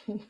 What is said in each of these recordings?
It's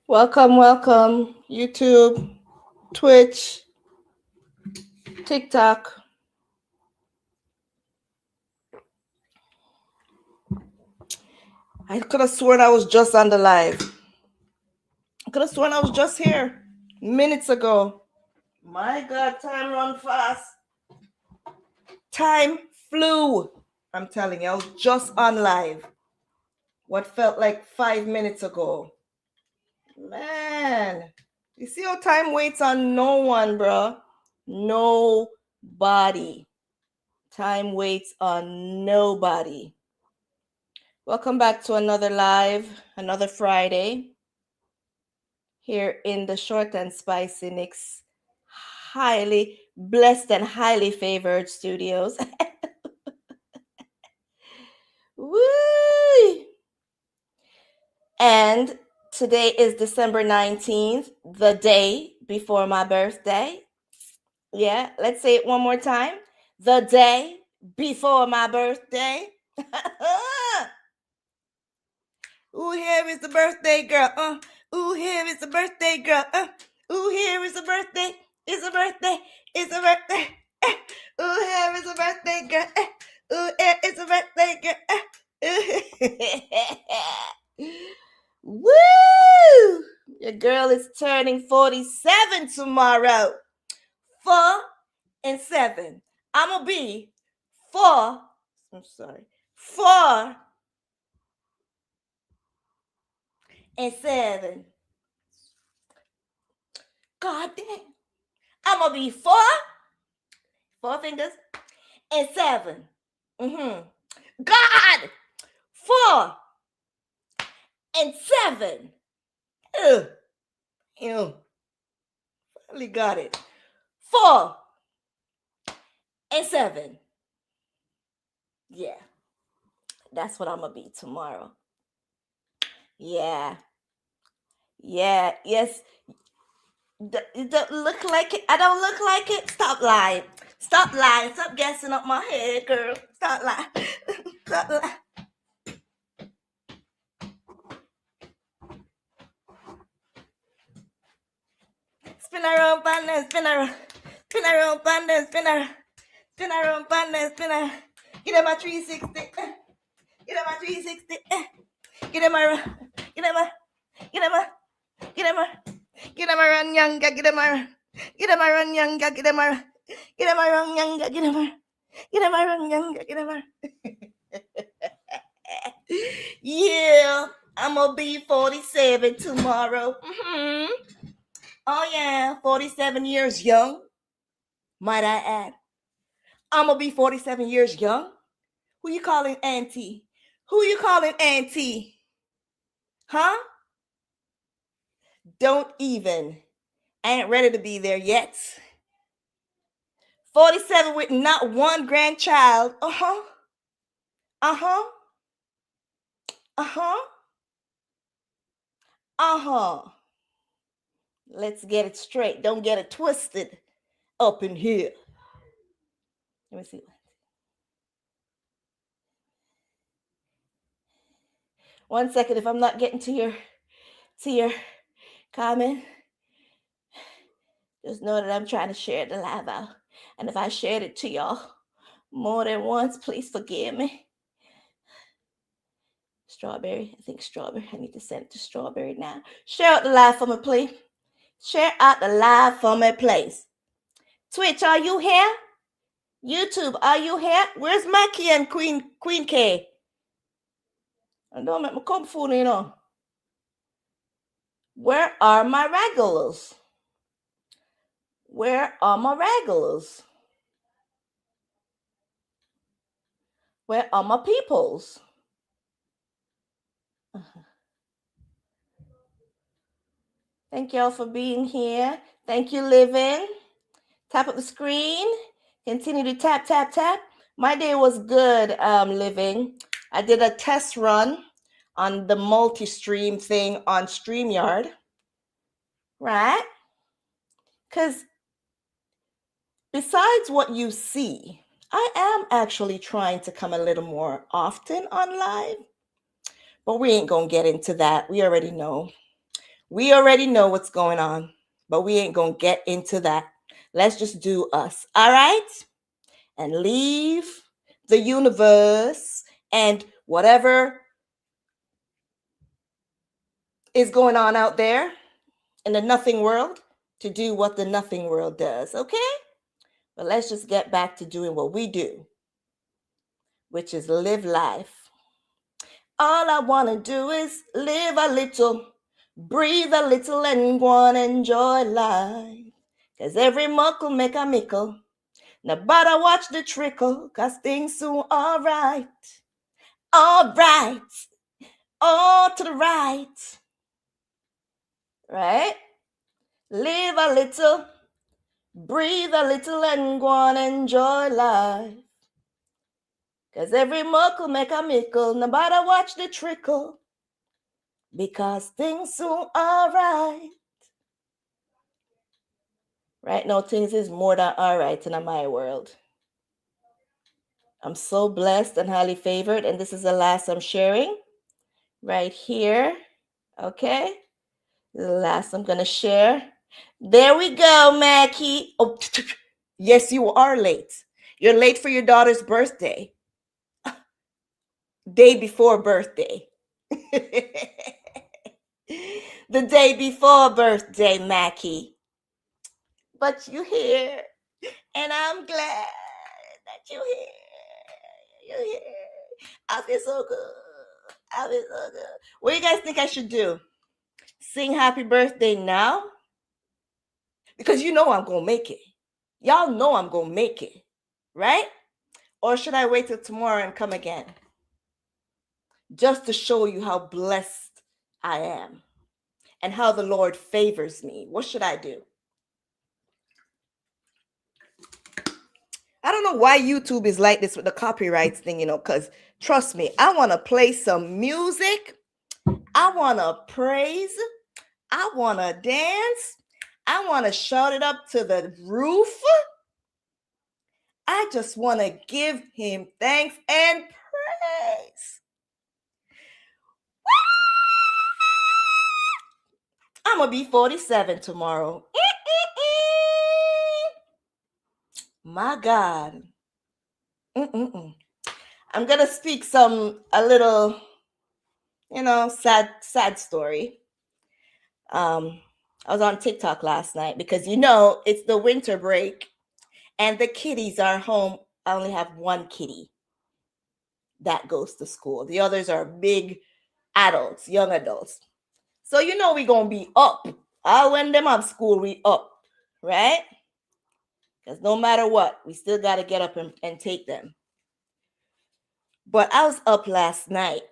welcome, YouTube, Twitch, TikTok. I could have sworn I was just on the live. I could have sworn I was just here minutes ago. My God, time run fast. Time flew. I'm telling you, I was just on live. What felt like 5 minutes ago. Man, you see how time waits on no one, bro? Nobody. Time waits on nobody. Welcome back to another live, another Friday here in the ShortnSpicy Nikks highly blessed and highly favored studios. Woo! And today is December 19th, the day before my birthday. Yeah, let's say it one more time. The day before my birthday. Ooh, here is the birthday girl. Ooh, here is the birthday girl. Ooh, here is the birthday. It's a birthday. It's a birthday. Ooh, here is a birthday girl. Ooh, here is a birthday girl. Woo! Your girl is turning 47 tomorrow. 4 and 7. I'm gonna be 4. I'm sorry. 4 and 7. God damn. I'm gonna be 4 fingers and 7. God! 4 and 7. Ew. Finally got it. 4 and 7. Yeah. That's what I'm gonna be tomorrow. Yeah. Yeah. Yes. You don't look like it. I don't look like it. Stop lying. Stop lying. Stop gassing up my head, girl. Stop lying. Stop lying. Spin around, partner, spin around. Spin around, partner, spin around. Spin around, partner, spin around. Get him a 360. Get him a 360. Get him a. Get him a. Get him a, get him a, get him a run younger, get him a run younger, get him a run younger, get him a run younger, get him a. Yeah, I'm gonna be 47 tomorrow. Oh yeah, 47 years young, might I add. I'm gonna be 47 years young. Who you calling auntie? Who you calling auntie? Huh? Don't even. I ain't ready to be there yet. 47 with not one grandchild. Uh-huh. Uh-huh. Uh-huh. Uh-huh. Let's get it straight. Don't get it twisted up in here. Let me see. One second, if I'm not getting to your comment, just know that I'm trying to share the live out. And if I shared it to y'all more than once, please forgive me. Strawberry, I think strawberry. I need to send it to strawberry now. Share out the live for me, please. Share out the live for me, please. Twitch, are you here? YouTube, are you here? Where's Mackie and Queen K? And don't make me come phone, you know. Where are my regulars? Where are my regulars? Where are my peoples? Thank y'all for being here. Thank you, Living. Tap up the screen. Continue to tap, tap, tap. My day was good, Living. I did a test run on the multi-stream thing on StreamYard. Right? Because besides what you see, I am actually trying to come a little more often on live. But we ain't going to get into that. We already know. We already know what's going on. But we ain't going to get into that. Let's just do us. All right? And leave the universe and whatever is going on out there in the nothing world to do what the nothing world does. Okay? But let's just get back to doing what we do, which is live life. All I want to do is live a little, breathe a little, and go and enjoy life. Cause every muckle make a mickle. Nobody watch the trickle, cause things soon alright. Alright. All to the right. Right? Live a little, breathe a little, and go and enjoy life. Cause every muckle make a mickle, nobody watch the trickle. Because things soon alright. Right now, things is more than alright in my world. I'm so blessed and highly favored, and this is the last I'm sharing. Right here. Okay? The last I'm gonna share. There we go, Mackie. Oh, yes, you are late. You're late for your daughter's birthday. Day before birthday. The day before birthday, Mackie. But you here, and I'm glad that you here. You here. I feel so good. I feel so good. What do you guys think I should do? Sing happy birthday now? Because you know I'm going to make it. Y'all know I'm going to make it, right? Or should I wait till tomorrow and come again? Just to show you how blessed I am and how the Lord favors me. What should I do? I don't know why YouTube is like this with the copyrights thing, because trust me, I want to play some music. I want to praise. I want to dance. I want to shout it up to the roof. I just want to give him thanks and praise. I'm going to be 47 tomorrow. My God. I'm going to speak a little, sad story. I was on TikTok last night because it's the winter break and the kiddies are home. I only have one kitty that goes to school. The others are big adults, young adults. So we gonna be up. When them have school, we up, right? Because no matter what, we still gotta get up and take them. But I was up last night.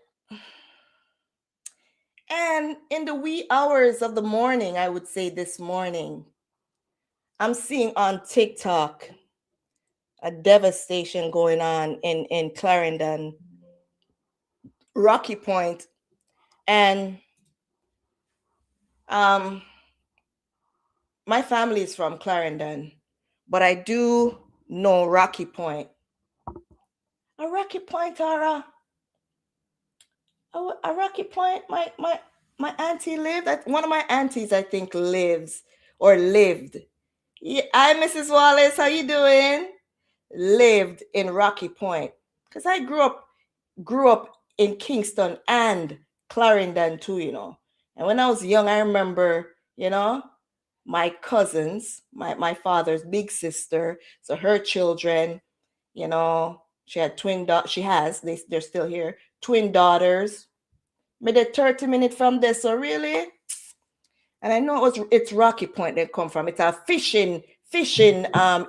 And in the wee hours of the morning, I would say this morning, I'm seeing on TikTok a devastation going on in Clarendon, Rocky Point, and my family is from Clarendon, but I do know Rocky Point. A Rocky Point, or a Rocky Point. My auntie lived. One of my aunties, I think, lives or lived. Yeah, hi, Mrs. Wallace. How you doing? Lived in Rocky Point because I grew up in Kingston and Clarendon too. And when I was young, I remember, my cousins, my father's big sister, so her children, she had they're still here, twin daughters. Made a 30-minute from there, so really. And I know it's Rocky Point they come from. It's a fishing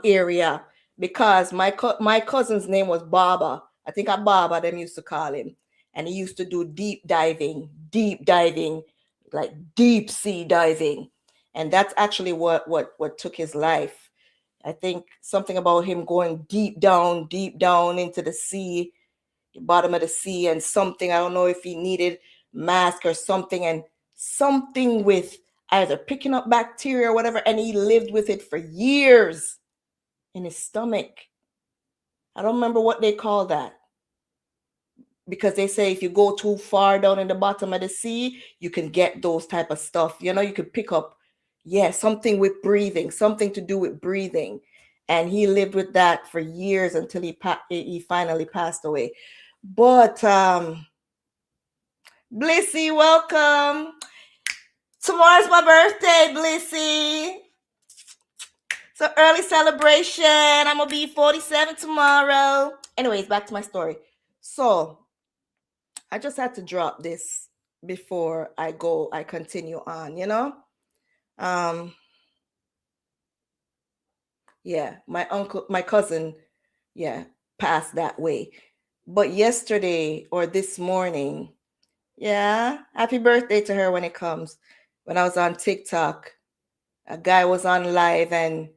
area because my cousin's name was Baba. I think a Baba them used to call him, and he used to do deep diving, like deep sea diving, and that's actually what took his life. I think something about him going deep down into the sea, bottom of the sea, and something, I don't know if he needed mask or something, and something with either picking up bacteria or whatever, and he lived with it for years in his stomach. I don't remember what they call that, because they say if you go too far down in the bottom of the sea, you can get those type of stuff. You could pick up, something with breathing, something to do with breathing. And he lived with that for years until he finally passed away. But Blissy, welcome. Tomorrow's my birthday, Blissy. So early celebration. I'm gonna be 47 tomorrow. Anyways, back to my story. So I just had to drop this before I continue on, my cousin, passed that way. But yesterday or this morning, happy birthday to her when it comes. When I was on TikTok, a guy was on live and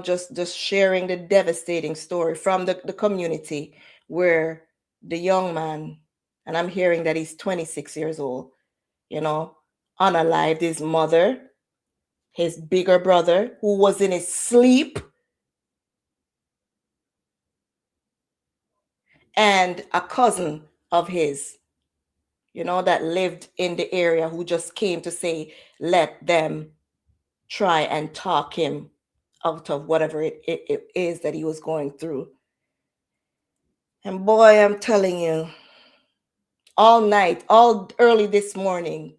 just sharing the devastating story from the community, where the young man, and I'm hearing that he's 26 years old, unalived his mother, his bigger brother, who was in his sleep, and a cousin of his, that lived in the area, who just came to say, let them try and talk him out of whatever it is that he was going through. And boy, I'm telling you, all night, all early this morning,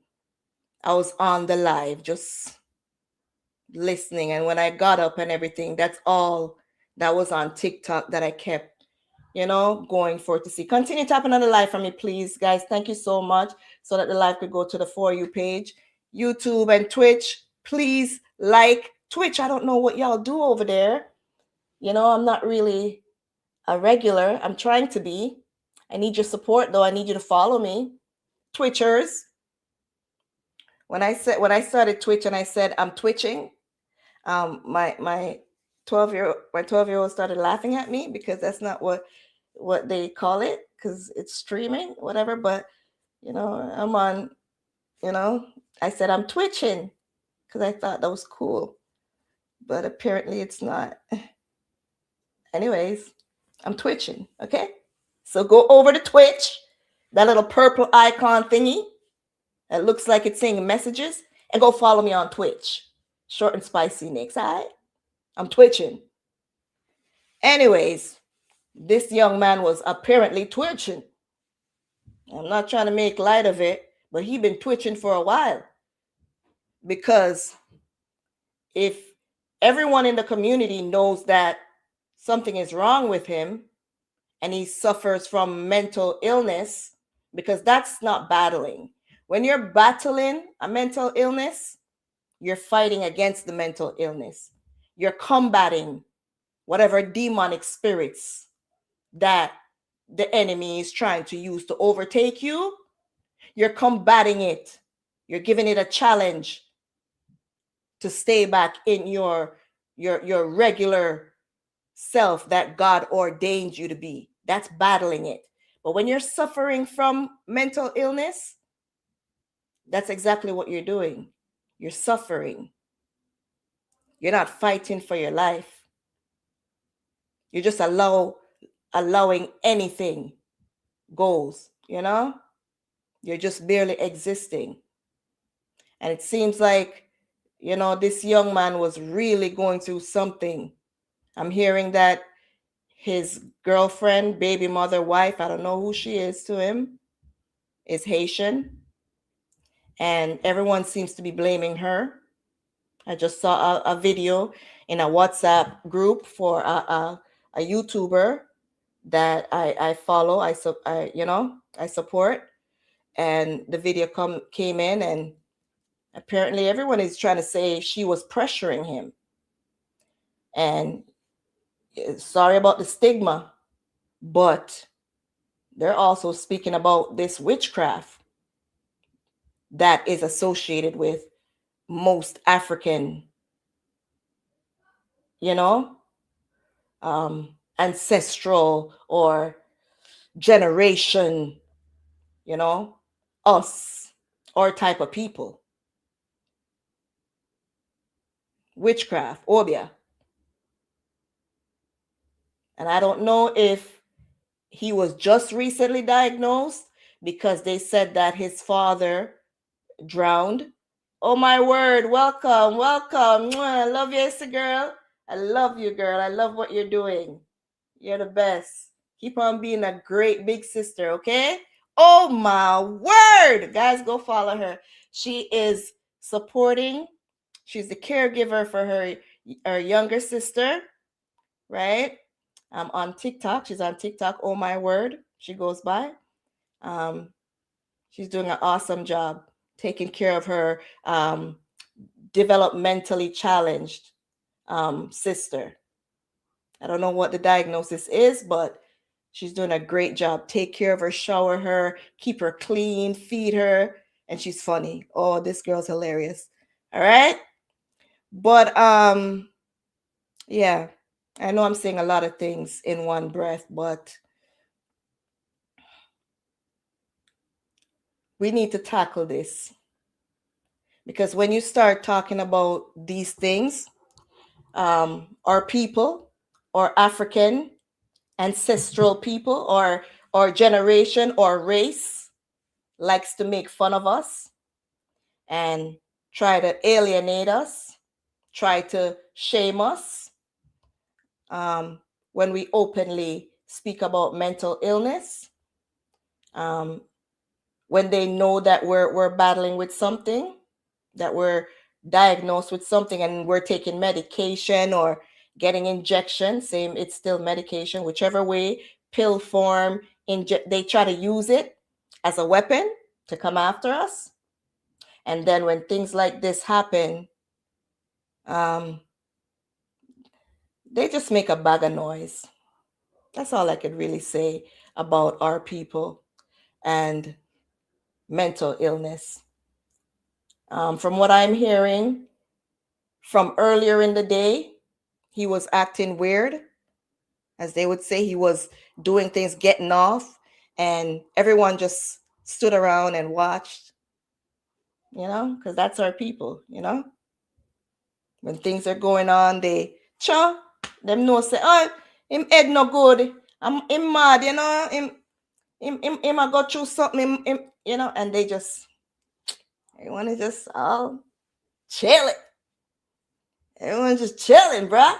I was on the live just listening. And when I got up and everything, that's all that was on TikTok that I kept, going for to see. Continue tapping on the live for me, please, guys. Thank you so much, so that the live could go to the For You page, YouTube and Twitch. Please like Twitch. I don't know what y'all do over there. I'm not really a regular. I'm trying to be. I need your support, though. I need you to follow me, Twitchers. When I started Twitch and I said I'm twitching, my 12-year-old started laughing at me, because that's not what they call it, because it's streaming, whatever. But I'm on. I said I'm twitching because I thought that was cool, but apparently it's not. Anyways, I'm twitching. Okay, so go over to Twitch, that little purple icon thingy that looks like it's saying messages, and go follow me on Twitch, ShortnSpicy Nikks. All right, I'm twitching. Anyways, this young man was apparently twitching. I'm not trying to make light of it, but he been twitching for a while, because if everyone in the community knows that something is wrong with him and he suffers from mental illness, because that's not battling. When you're battling a mental illness, you're fighting against the mental illness. You're combating whatever demonic spirits that the enemy is trying to use to overtake you. You're combating it. You're giving it a challenge to stay back in your regular self that God ordained you to be. That's battling it. But when you're suffering from mental illness, that's exactly what you're doing. You're suffering. You're not fighting for your life. You're just allowing anything goes, you know? You're just barely existing. And it seems like, you know, this young man was really going through something. I'm hearing that his girlfriend, baby mother, wife, I don't know who she is to him, is Haitian. And everyone seems to be blaming her. I just saw a video in a WhatsApp group for a YouTuber that I follow, I support, and the video came in, and apparently everyone is trying to say she was pressuring him. And sorry about the stigma, but they're also speaking about this witchcraft that is associated with most African, ancestral or generation, us or type of people. Witchcraft, obia. And I don't know if he was just recently diagnosed, because they said that his father drowned. Oh my word, welcome. I love you, Issa girl. I love you, girl. I love what you're doing. You're the best. Keep on being a great big sister, okay? Oh my word. Guys, go follow her. She is supporting. She's the caregiver for her younger sister, right? On TikTok. She's on TikTok. Oh my word. She goes by. She's doing an awesome job taking care of her developmentally challenged sister. I don't know what the diagnosis is, but she's doing a great job. Take care of her, shower her, keep her clean, feed her, and she's funny. Oh, this girl's hilarious. All right? But yeah, I know I'm saying a lot of things in one breath, but we need to tackle this. Because when you start talking about these things, our people, or African ancestral people, or generation, or race likes to make fun of us and try to alienate us, try to shame us when we openly speak about mental illness, when they know that we're battling with something, that we're diagnosed with something and we're taking medication or getting injection, same, it's still medication, whichever way, pill form, they try to use it as a weapon to come after us. And then when things like this happen, they just make a bag of noise. That's all I could really say about our people and mental illness. From what I'm hearing from earlier in the day, he was acting weird. As they would say, he was doing things, getting off, and everyone just stood around and watched, because that's our people, When things are going on, them know say, oh, him head no good. Him mad, him I go through something, and everyone is just all chilling. Everyone's just chilling, bruh.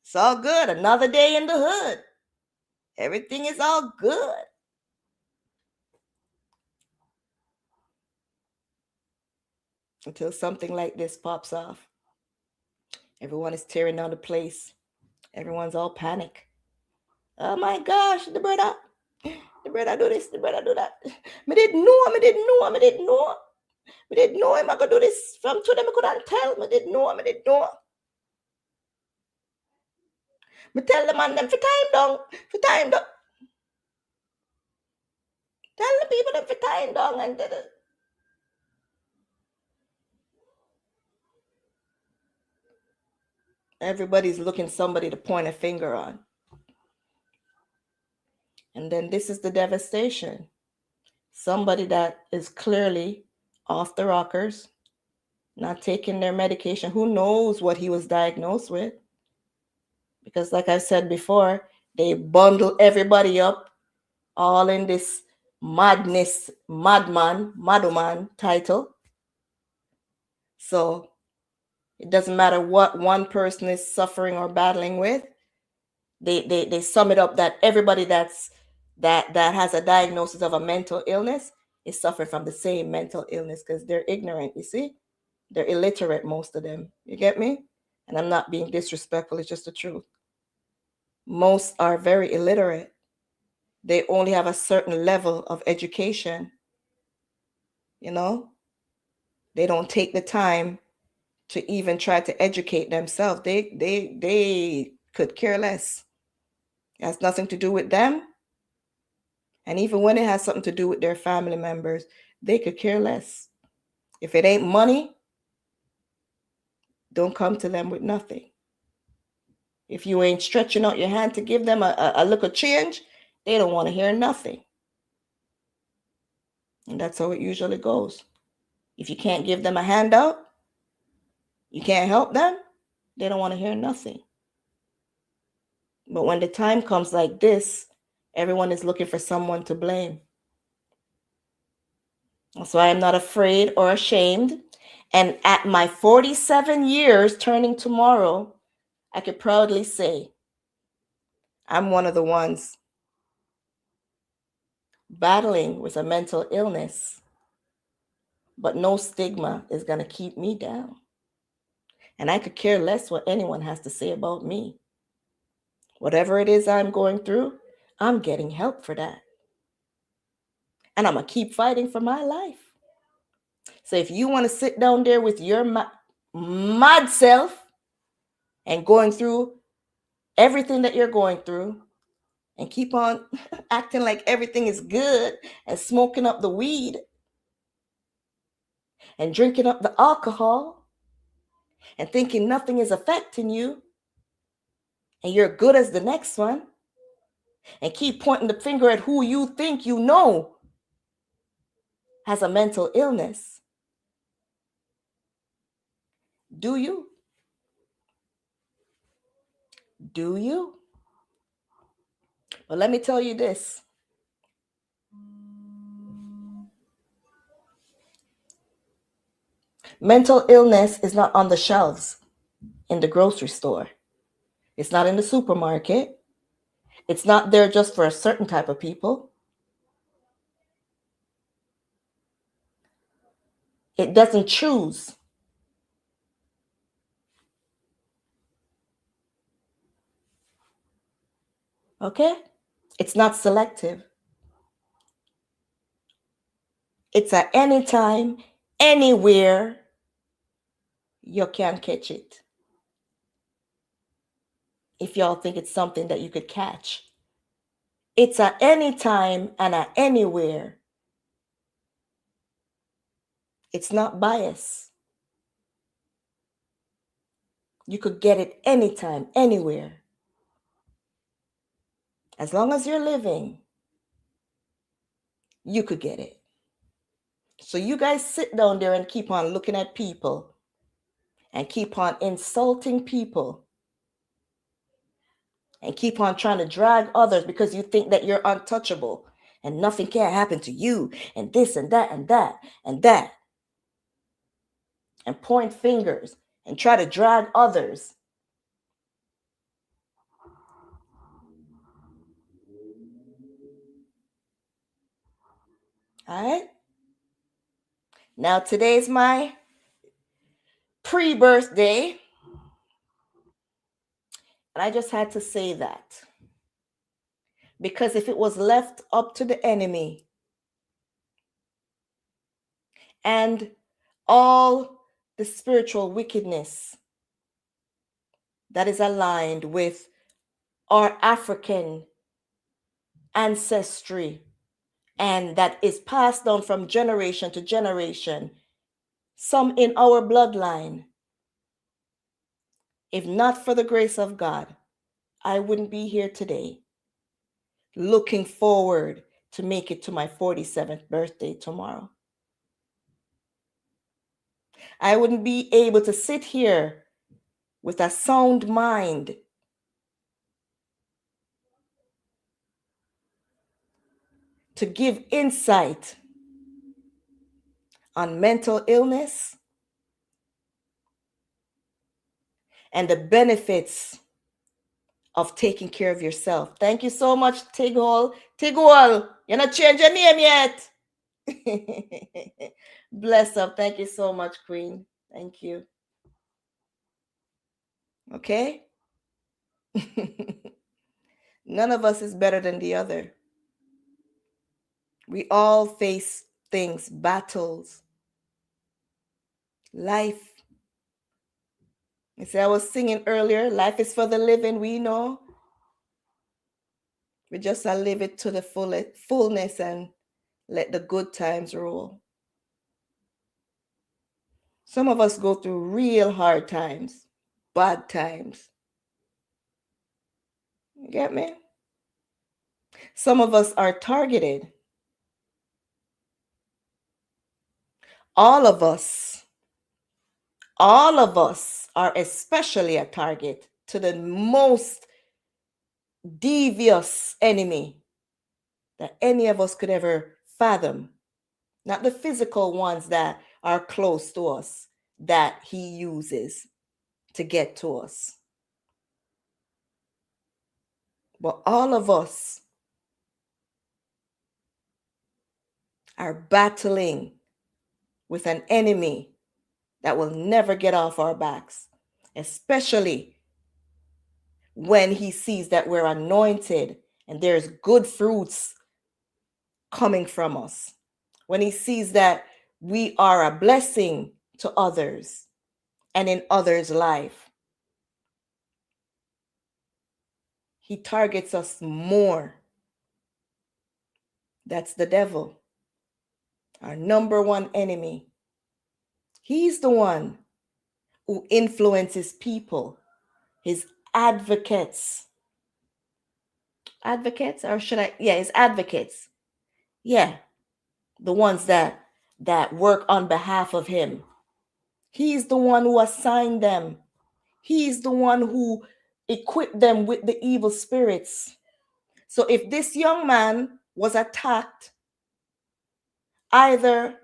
It's all good. Another day in the hood. Everything is all good. until something like this pops off. Everyone is tearing down the place. Everyone's all panic. Oh my gosh, the brother do this, the brother do that. Me didn't know, me didn't know, me didn't know. Me didn't know him, I could do this from to them, I couldn't tell. Me didn't know, me didn't know. Me tell the man them for time down, for time down. Tell the people them for time down and did it. Everybody's looking somebody to point a finger on. And then this is the devastation. Somebody that is clearly off the rockers, not taking their medication. Who knows what he was diagnosed with? Because like I said before, they bundle everybody up all in this madness, madman title. So it doesn't matter what one person is suffering or battling with. They sum it up that everybody that has a diagnosis of a mental illness is suffering from the same mental illness because they're ignorant, you see? They're illiterate, most of them. You get me? And I'm not being disrespectful, it's just the truth. Most are very illiterate. They only have a certain level of education. You know? They don't take the time to even try to educate themselves. They could care less. It has nothing to do with them. And even when it has something to do with their family members, they could care less. If it ain't money, don't come to them with nothing. If you ain't stretching out your hand to give them a little change, they don't want to hear nothing. And that's how it usually goes. If you can't give them a handout, you can't help them, they don't want to hear nothing. But when the time comes like this, everyone is looking for someone to blame. So I am not afraid or ashamed. And at my 47 years turning tomorrow, I could proudly say I'm one of the ones battling with a mental illness, but no stigma is going to keep me down. And I could care less what anyone has to say about me. Whatever it is I'm going through, I'm getting help for that. And I'm going to keep fighting for my life. So if you want to sit down there with your mad self and going through everything that you're going through and keep on acting like everything is good and smoking up the weed and drinking up the alcohol and thinking nothing is affecting you and you're good as the next one and keep pointing the finger at who you think you know has a mental illness. Do you? Do you? Well, let me tell you this. Mental illness is not on the shelves in the grocery store. It's not in the supermarket. It's not there just for a certain type of people. It doesn't choose. Okay? It's not selective. It's at any time, anywhere, you can catch it. If y'all think it's something that you could catch. It's at any time and at anywhere. It's not bias. You could get it anytime, anywhere. As long as you're living, you could get it. So you guys sit down there and keep on looking at people and keep on insulting people and keep on trying to drag others because you think that you're untouchable and nothing can happen to you and this and that and that and that. And point fingers and try to drag others. All right? Now today's my pre-birthday. And I just had to say that. Because if it was left up to the enemy and all the spiritual wickedness that is aligned with our African ancestry and that is passed down from generation to generation, some in our bloodline, if not for the grace of God, I wouldn't be here today looking forward to make it to my 47th birthday tomorrow. I wouldn't be able to sit here with a sound mind to give insight on mental illness and the benefits of taking care of yourself. Thank you so much, Tigol. Tigol, you're not changing your name yet. Bless up. Thank you so much, Queen. Thank you. Okay? None of us is better than the other. We all face things, battles, life. You see, I was singing earlier, life is for the living, we know. We just live it to the fullness and let the good times roll. Some of us go through real hard times, bad times. You get me? Some of us are targeted. All of us are especially a target to the most devious enemy that any of us could ever fathom. Not the physical ones that are close to us that he uses to get to us. But all of us are battling with an enemy that will never get off our backs, especially when he sees that we're anointed and there's good fruits coming from us. When he sees that we are a blessing to others and in others' life, he targets us more. That's the devil, our number one enemy. He's the one who influences people, his advocates. Advocates, or should I? Yeah, his advocates. Yeah, the ones that work on behalf of him. He's the one who assigned them. He's the one who equipped them with the evil spirits. So if this young man was attacked either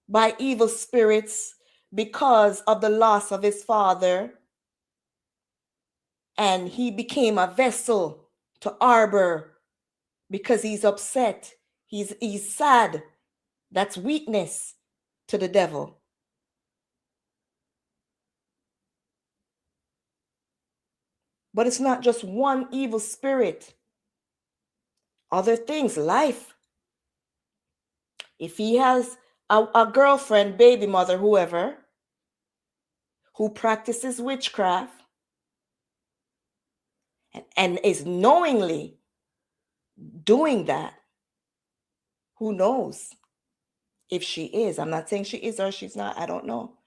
by evil spirits because of the loss of his father, and he became a vessel to harbor because he's upset, he's sad, that's weakness to the devil. But it's not just one evil spirit. Other things, life. If he has a girlfriend, baby mother, whoever, who practices witchcraft and is knowingly doing that, who knows if she is? I'm not saying she is or she's not. I don't know.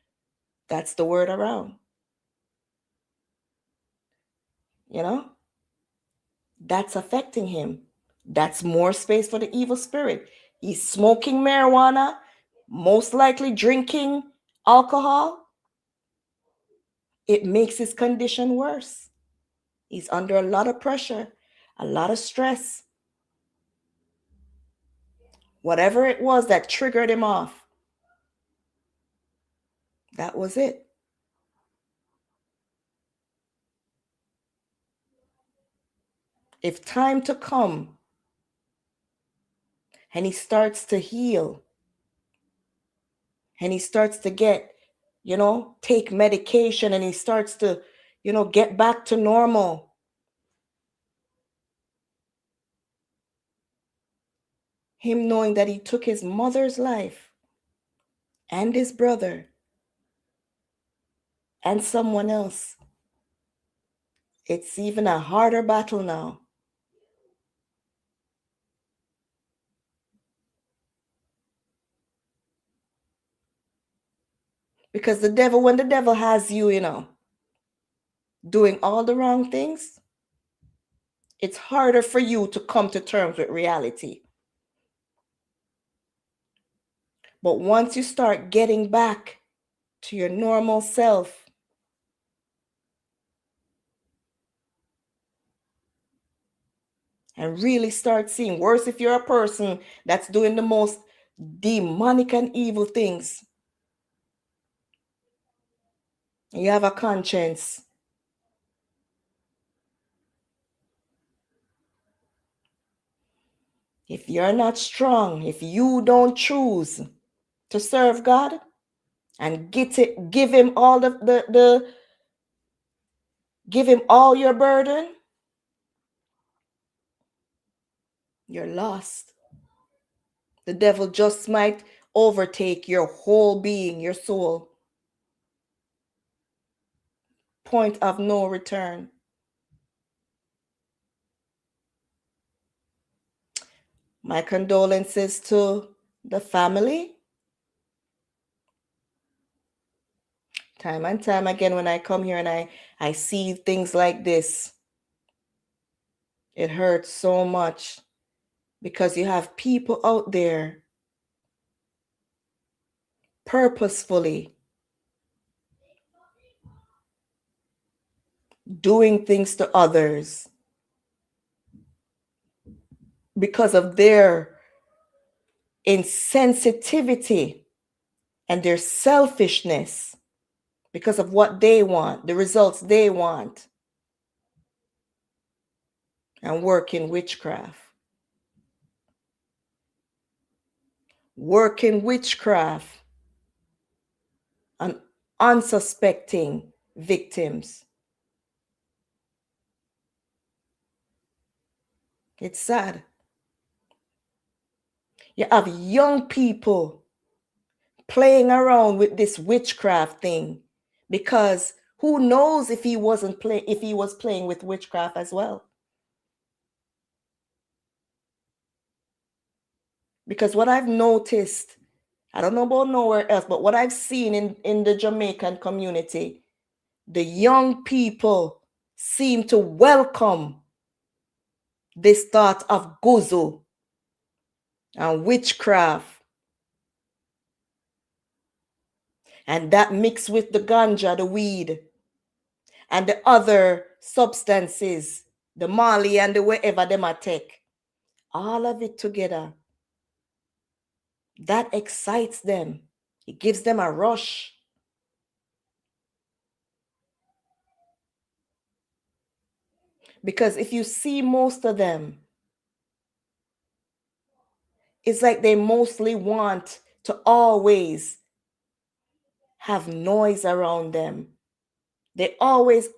That's the word around. You know? That's affecting him. That's more space for the evil spirit. He's smoking marijuana, most likely drinking alcohol. It makes his condition worse. He's under a lot of pressure, a lot of stress. Whatever it was that triggered him off, that was it. If time to come and he starts to heal and he starts to get take medication and he starts to, get back to normal. Him knowing that he took his mother's life and his brother and someone else. It's even a harder battle now. Because when the devil has you, doing all the wrong things, it's harder for you to come to terms with reality. But once you start getting back to your normal self, and really start seeing, worse if you're a person that's doing the most demonic and evil things, you have a conscience. If you're not strong, if you don't choose to serve God and give him all give him all your burden, you're lost. The devil just might overtake your whole being, your soul. Point of no return. My condolences to the family. Time and time again, when I come here and I see things like this, it hurts so much, because you have people out there purposefully doing things to others because of their insensitivity and their selfishness, because of what they want, the results they want, and work in witchcraft. Work in witchcraft on unsuspecting victims. It's sad. You have young people playing around with this witchcraft thing, because who knows if he was playing with witchcraft as well. Because what I've noticed, I don't know about nowhere else, but what I've seen in the Jamaican community, the young people seem to welcome this thought of guzu and witchcraft. And that mixed with the ganja, the weed, and the other substances, the Mali and the wherever them are take, all of it together, that excites them. It gives them a rush. Because if you see most of them, it's like they mostly want to always have noise around them. They almost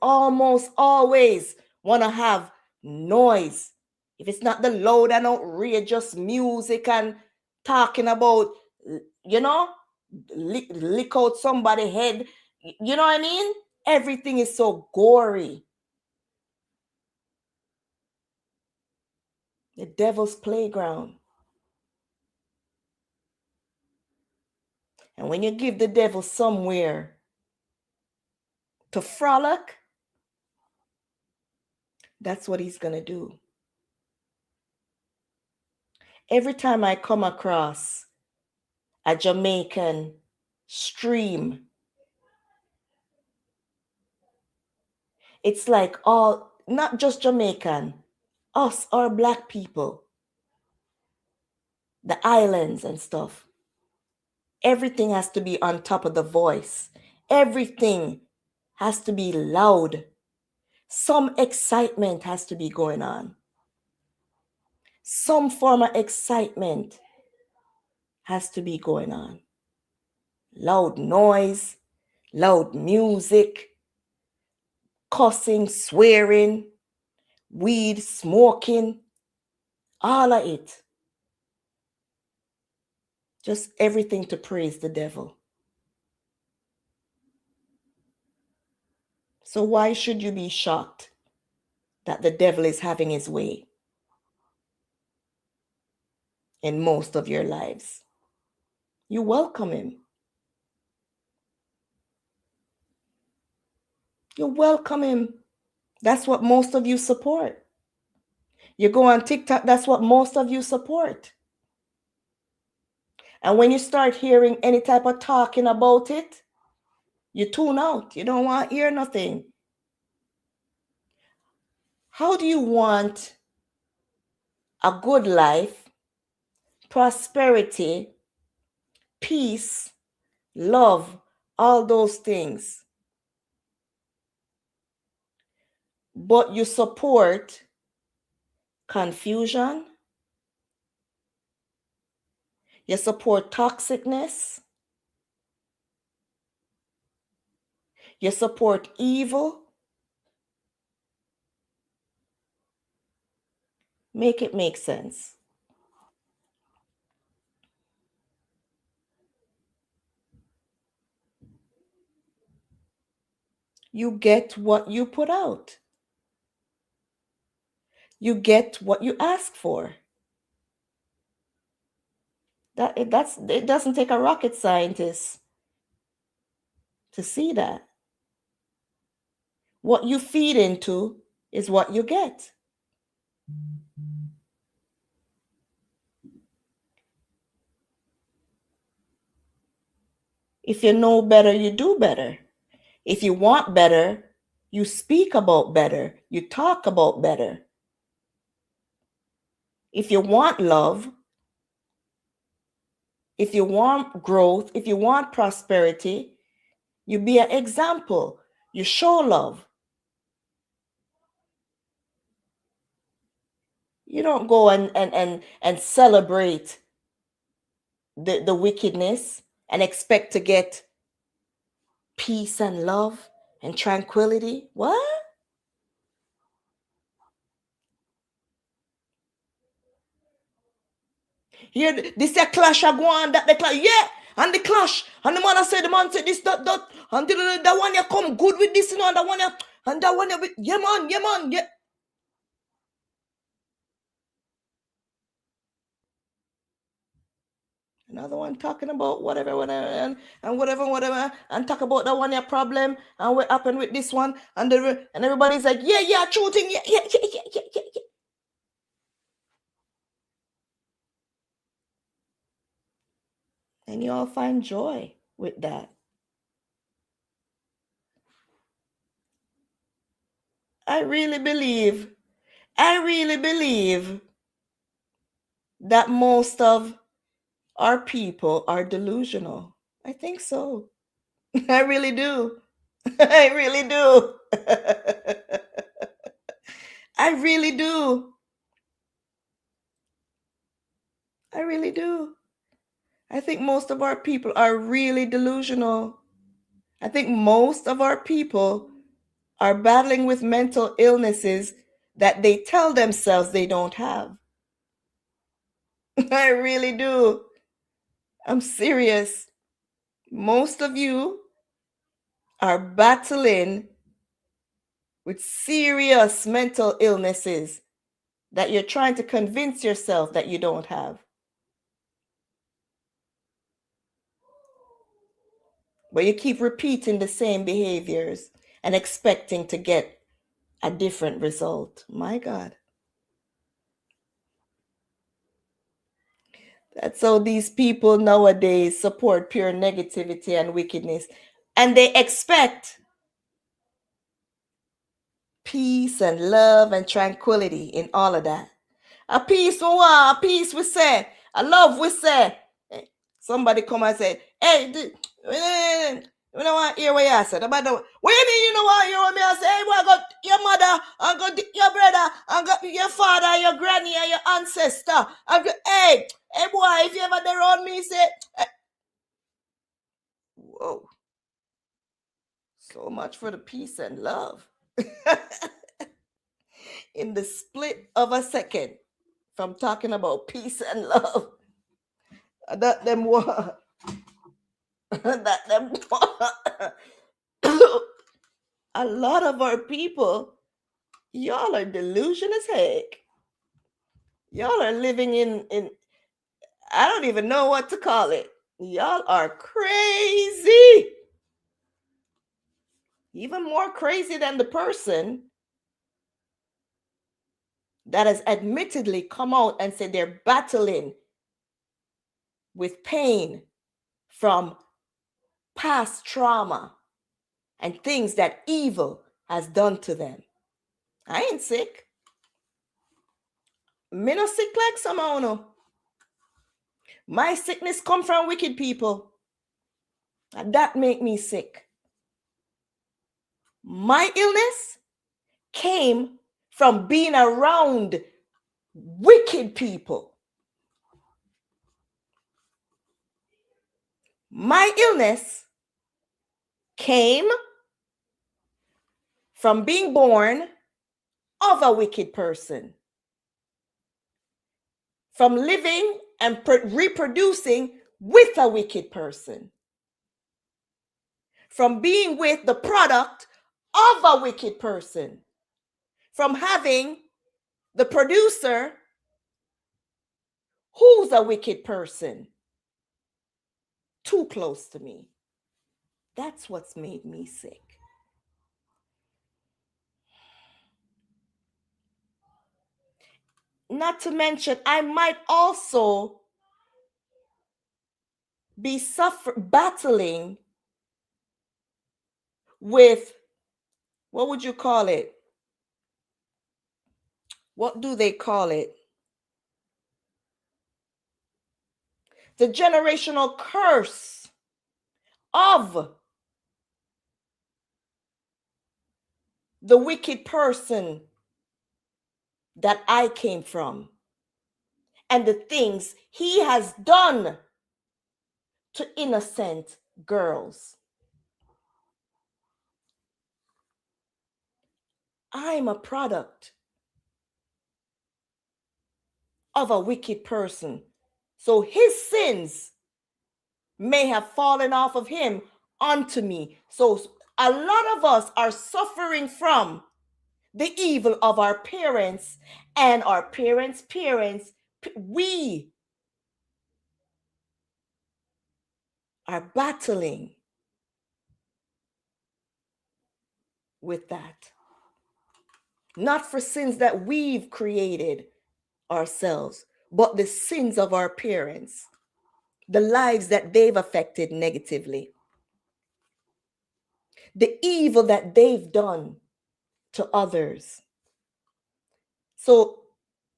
always want to have noise. If it's not the loud and outrageous music and talking about, lick out somebody's head, you know what I mean? Everything is so gory. The devil's playground. And when you give the devil somewhere to frolic, that's what he's going to do. Every time I come across a Jamaican stream, it's like not just Jamaican, us or Black people, the islands and stuff. Everything has to be on top of the voice. Everything has to be loud. Some excitement has to be going on. Some form of excitement has to be going on. Loud noise, loud music, cussing, swearing, weed, smoking, all of it. Just everything to praise the devil. So why should you be shocked that the devil is having his way in most of your lives? You welcome him. You welcome him. That's what most of you support. You go on TikTok, that's what most of you support. And when you start hearing any type of talking about it, you tune out. You don't want to hear nothing. How do you want a good life, prosperity, peace, love, all those things, but you support confusion, you support toxicness, you support evil? Make it make sense. You get what you put out. You get what you ask for. It doesn't take a rocket scientist to see that. What you feed into is what you get. If you know better, you do better. If you want better, you speak about better. You talk about better. If you want love, if you want growth, if you want prosperity, you be an example. You show love. You don't go and celebrate the wickedness and expect to get peace and love and tranquility. What? Here, this a clash a go on, that the clash, yeah, and the clash, and the man said this, that, and the one you come good with this, and the one you, and that one you, yeah man, yeah. Another one talking about whatever, and whatever, and talk about that one your problem, and what happened with this one, and everybody's like, yeah, true thing, yeah. And you all find joy with that. I really believe that most of our people are delusional. I think so. I really do. I really do. I really do. I really do. I think most of our people are really delusional. I think most of our people are battling with mental illnesses that they tell themselves they don't have. I really do. I'm serious. Most of you are battling with serious mental illnesses that you're trying to convince yourself that you don't have. But you keep repeating the same behaviors and expecting to get a different result. My God. That's how these people nowadays support pure negativity and wickedness. And they expect peace and love and tranquility in all of that. A peace we want, a peace we say, a love we say. Somebody come and say, hey, we don't want to hear what you said about the. What do you mean you don't want to hear what me I say? Hey, I got your mother, I got your brother, I got your father, your granny, and your ancestor. Hey, boy, if you ever there around me, say, hey. Whoa. So much for the peace and love. In the split of a second from talking about peace and love, that them what? That them what? A lot of our people, y'all are delusional as heck. Y'all are living in I don't even know what to call it. Y'all are crazy. Even more crazy than the person that has admittedly come out and said they're battling with pain from past trauma and things that evil has done to them. I ain't sick. Me no sick like some no. My sickness come from wicked people. And that make me sick. My illness came from being around wicked people. My illness came from being born of a wicked person, from living and reproducing with a wicked person, from being with the product of a wicked person, from having the producer who's a wicked person too close to me. That's what's made me sick. Not to mention, I might also be battling with, what would you call it? What do they call it? The generational curse of the wicked person that I came from and the things he has done to innocent girls. I'm a product of a wicked person. So his sins may have fallen off of him onto me. So a lot of us are suffering from the evil of our parents and our parents' parents. We are battling with that. Not for sins that we've created ourselves, but the sins of our parents, the lives that they've affected negatively, the evil that they've done to others. So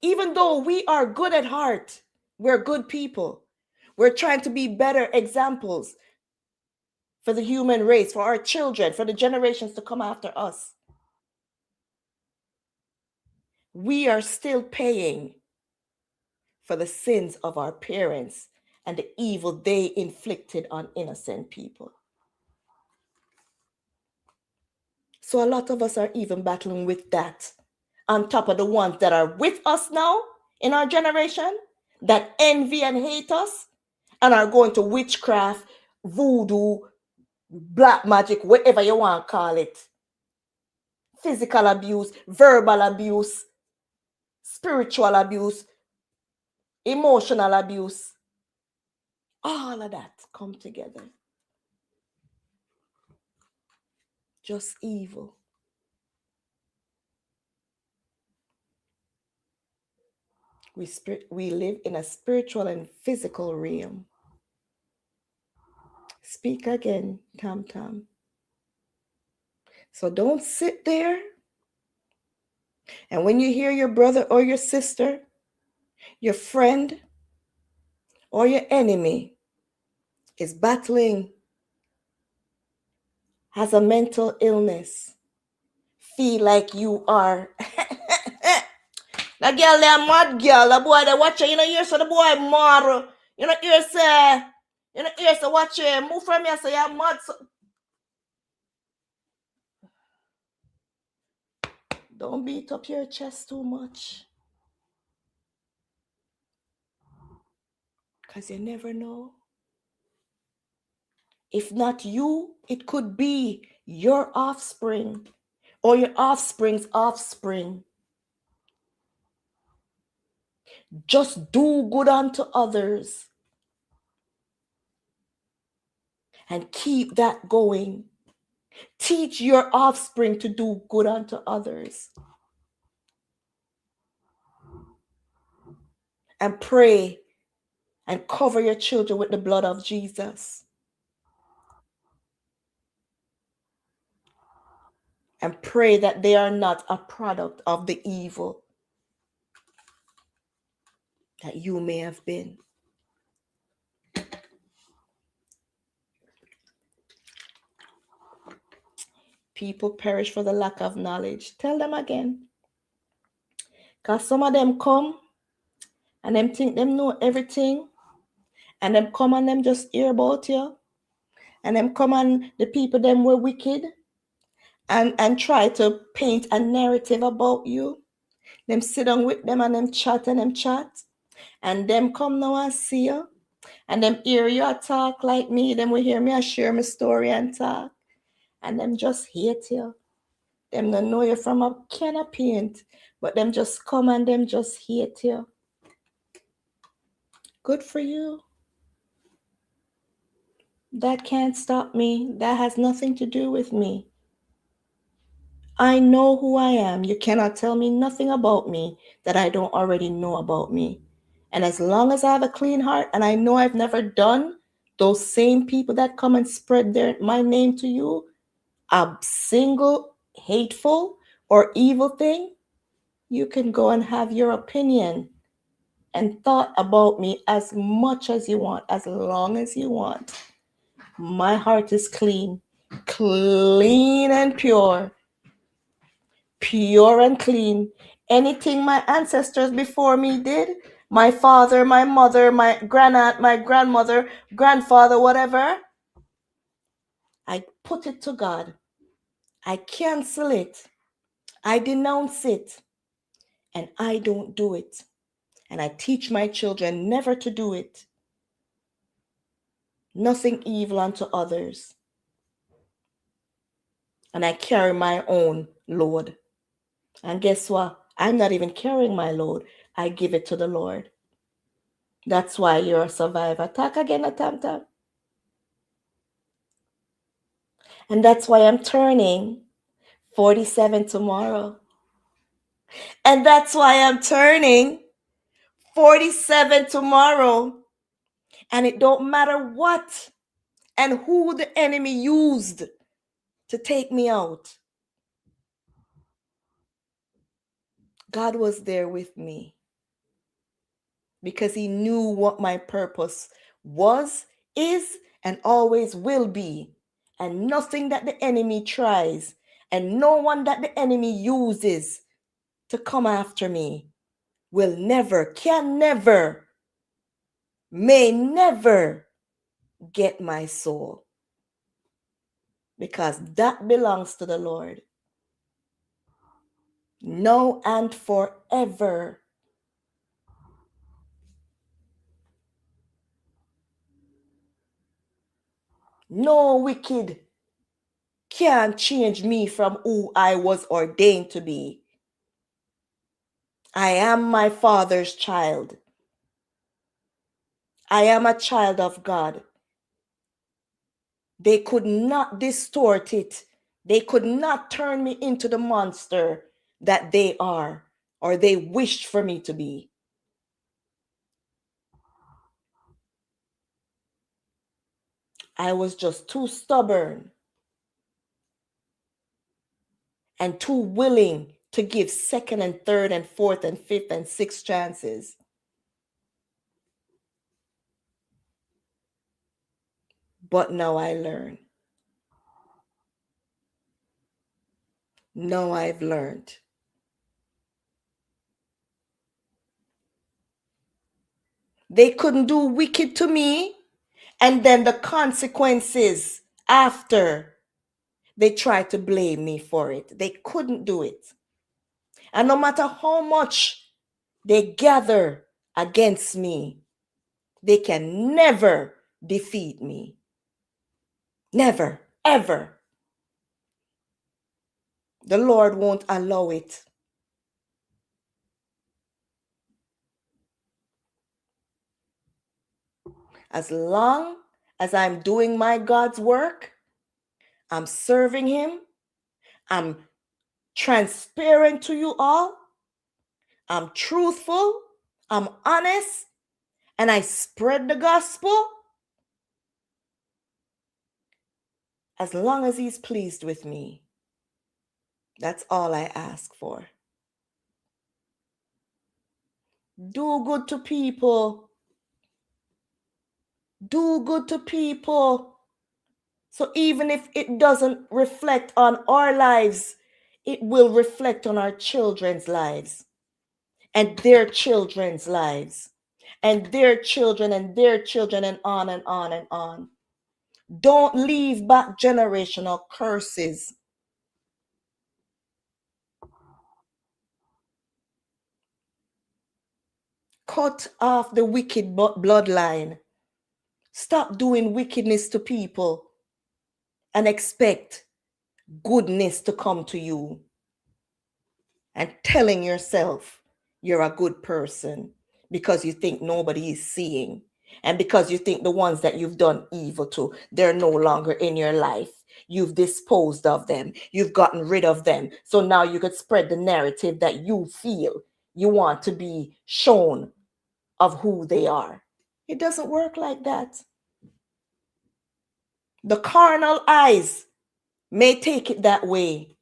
even though we are good at heart, we're good people. We're trying to be better examples for the human race, for our children, for the generations to come after us. We are still paying for the sins of our parents and the evil they inflicted on innocent people. So a lot of us are even battling with that, on top of the ones that are with us now in our generation, that envy and hate us, and are going to witchcraft, voodoo, black magic, whatever you want to call it. Physical abuse, verbal abuse, spiritual abuse, emotional abuse. All of that come together. Just evil. We live in a spiritual and physical realm. Speak again, Tam Tam. So don't sit there. And when you hear your brother or your sister, your friend or your enemy is battling, has a mental illness, feel like you are. That girl, that mad girl, the boy, that watch her, you know, hear so the boy mad. You know, hear say, watch her, move from here, so you're mad. So Don't beat up your chest too much. Because you never know. If not you, it could be your offspring or your offspring's offspring. Just do good unto others and keep that going. Teach your offspring to do good unto others. And pray and cover your children with the blood of Jesus. And pray that they are not a product of the evil that you may have been. People perish for the lack of knowledge. Tell them again. Because some of them come and them think them know everything. And them come and them just hear about you. And them come and the people them were wicked. And try to paint a narrative about you. Them sit down with them and them chat. And them come now and see you. And them hear you talk like me. Them will hear me and share my story and talk. And them just hate you. Them don't know you from a can of paint. But them just come and them just hate you. Good for you. That can't stop me. That has nothing to do with me. I know who I am. You cannot tell me nothing about me that I don't already know about me. And as long as I have a clean heart and I know I've never done those same people that come and spread my name to you, a single hateful or evil thing, you can go and have your opinion and thought about me as much as you want, as long as you want. My heart is clean and pure and clean. Anything my ancestors before me did, my father, my mother, my grandaunt, my grandmother, grandfather, whatever, I put it to God. I cancel it. I denounce it. And I don't do it. And I teach my children never to do it. Nothing evil unto others. And I carry my own load. And guess what? I'm not even carrying my load. I give it to the Lord. That's why you're a survivor. Talk again, a tam-tam. And that's why I'm turning 47 tomorrow. And that's why I'm turning 47 tomorrow. And it don't matter what and who the enemy used to take me out. God was there with me because he knew what my purpose was, is, and always will be. And nothing that the enemy tries and no one that the enemy uses to come after me will never, can never, may never get my soul. Because that belongs to the Lord. Now and forever. No wicked can change me from who I was ordained to be. I am my Father's child. I am a child of God. They could not distort it. They could not turn me into the monster that they are or they wished for me to be. I was just too stubborn and too willing to give second and third and fourth and fifth and sixth chances. But now I learn. Now I've learned. They couldn't do wicked to me, and then the consequences after, they tried to blame me for it. They couldn't do it. And no matter how much they gather against me, they can never defeat me. Never, ever. The Lord won't allow it. As long as I'm doing my God's work, I'm serving Him, I'm transparent to you all, I'm truthful, I'm honest, and I spread the gospel, as long as He's pleased with me, that's all I ask for. Do good to people. Do good to people. So even if it doesn't reflect on our lives, it will reflect on our children's lives and their children's lives and their children and their children, and on and on and on. Don't leave back generational curses. Cut off the wicked bloodline. Stop doing wickedness to people and expect goodness to come to you, and telling yourself you're a good person because you think nobody is seeing, and because you think the ones that you've done evil to, they're no longer in your life. You've disposed of them. You've gotten rid of them. So now you could spread the narrative that you feel you want to be shown of who they are. It doesn't work like that. The carnal eyes may take it that way,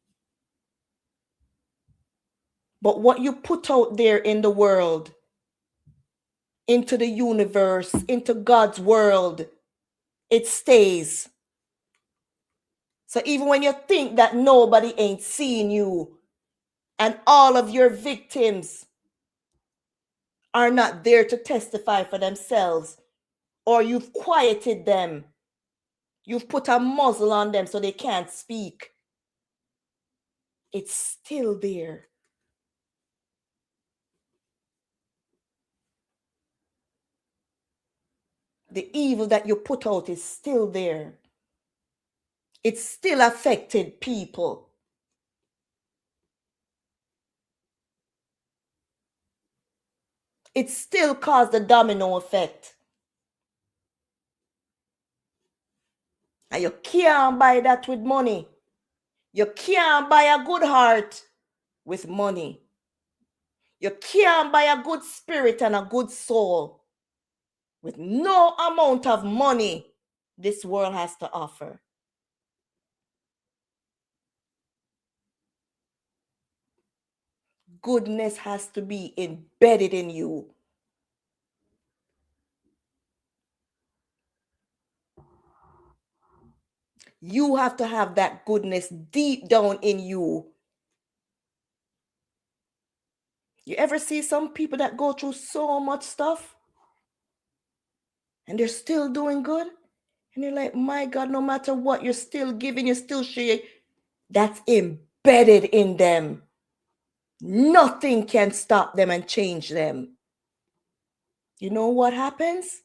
but what you put out there in the world, into the universe, into God's world, it stays. So even when you think that nobody ain't seeing you and all of your victims are not there to testify for themselves, or you've quieted them, you've put a muzzle on them so they can't speak, it's still there. The evil that you put out is still there. It's still affected people. It still caused a domino effect. And you can't buy that with money. You can't buy a good heart with money. You can't buy a good spirit and a good soul with no amount of money this world has to offer. Goodness has to be embedded in you. You have to have that goodness deep down in you. You ever see some people that go through so much stuff and they're still doing good? And you're like, my God, no matter what, you're still giving, you're still sharing. That's embedded in them. Nothing can stop them and change them. You know what happens?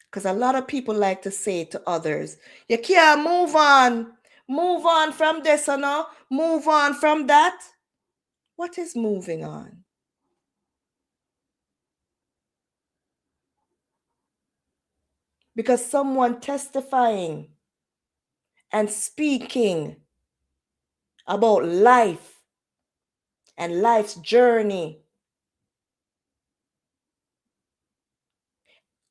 Because a lot of people like to say to others, you can't move on from this or no, move on from that. What is moving on? Because someone testifying and speaking about life and life's journey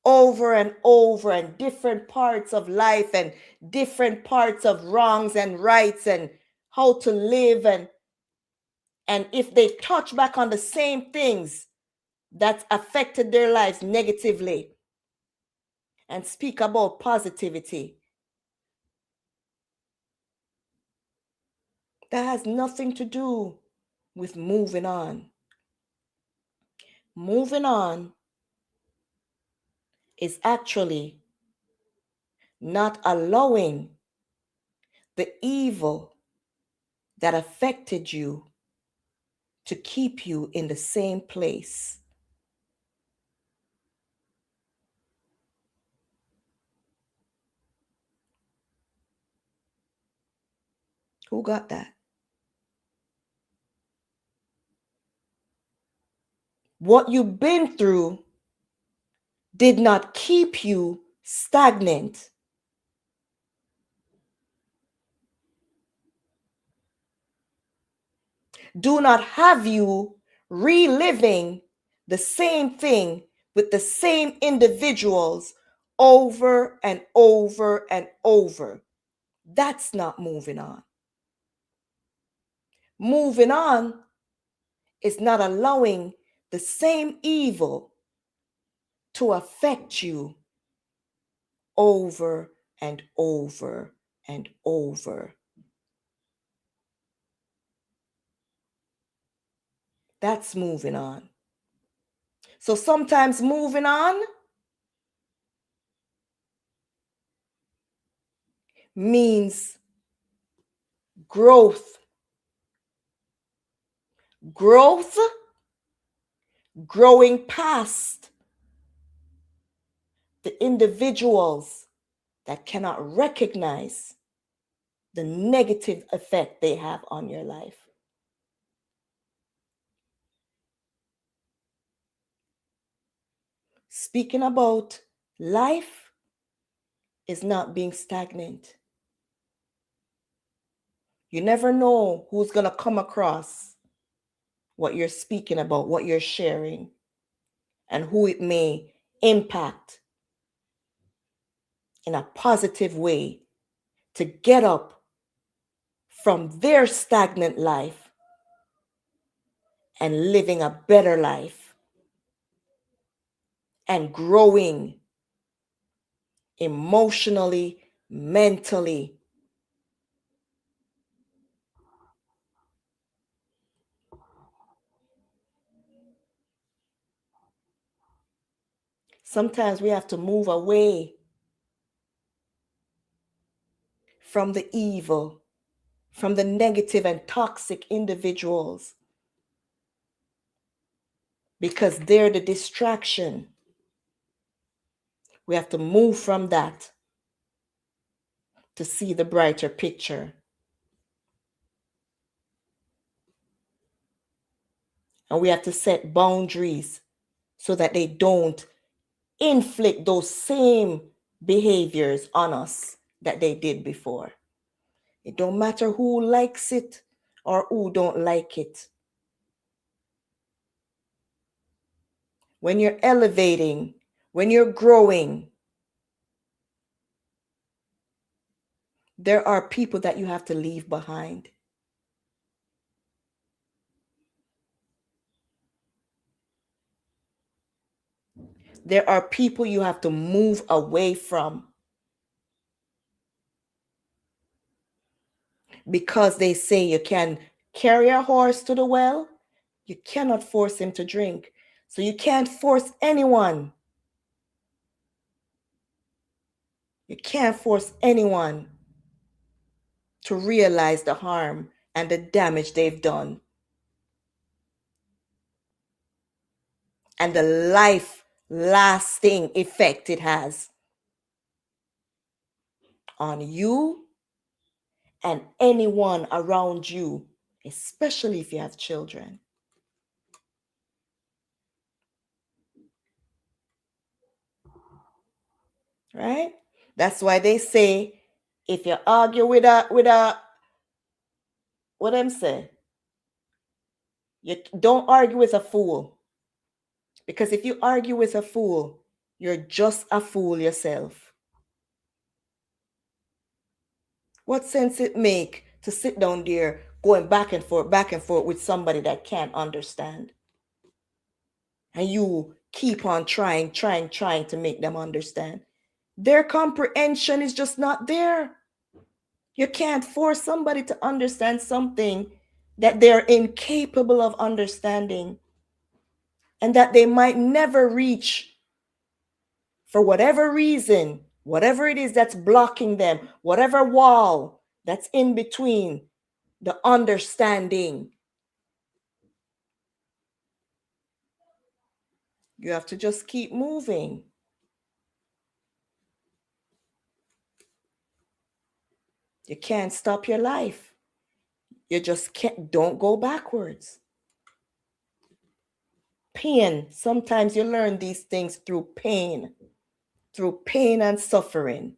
over and over, and different parts of life and different parts of wrongs and rights and how to live, and if they touch back on the same things that affected their lives negatively and speak about positivity, that has nothing to do with moving on. Moving on is actually not allowing the evil that affected you to keep you in the same place. Who got that? What you've been through did not keep you stagnant. Do not have you reliving the same thing with the same individuals over and over and over. That's not moving on. Moving on is not allowing the same evil to affect you over and over and over. That's moving on. So sometimes moving on means growth. Growth, growing past the individuals that cannot recognize the negative effect they have on your life. Speaking about life is not being stagnant. You never know who's going to come across what you're speaking about, what you're sharing, and who it may impact in a positive way to get up from their stagnant life and living a better life and growing emotionally, mentally. Sometimes we have to move away from the evil, from the negative and toxic individuals, because they're the distraction. We have to move from that to see the brighter picture. And we have to set boundaries so that they don't inflict those same behaviors on us that they did before. It don't matter who likes it or who don't like it. When you're elevating, when you're growing, there are people that you have to leave behind. There are people you have to move away from because they say you can carry a horse to the well, you cannot force him to drink. So you can't force anyone. You can't force anyone to realize the harm and the damage they've done and the life-lasting effect it has on you and anyone around you, especially if you have children. Right? That's why they say if you argue with a what them say, you don't argue with a fool. Because if you argue with a fool, you're just a fool yourself. What sense it make to sit down there going back and forth with somebody that can't understand? And you keep on trying to make them understand. Their comprehension is just not there. You can't force somebody to understand something that they're incapable of understanding and that they might never reach for whatever reason, whatever it is that's blocking them, whatever wall that's in between the understanding. You have to just keep moving. You can't stop your life. You just can't, don't go backwards. Pain. Sometimes you learn these things through pain and suffering.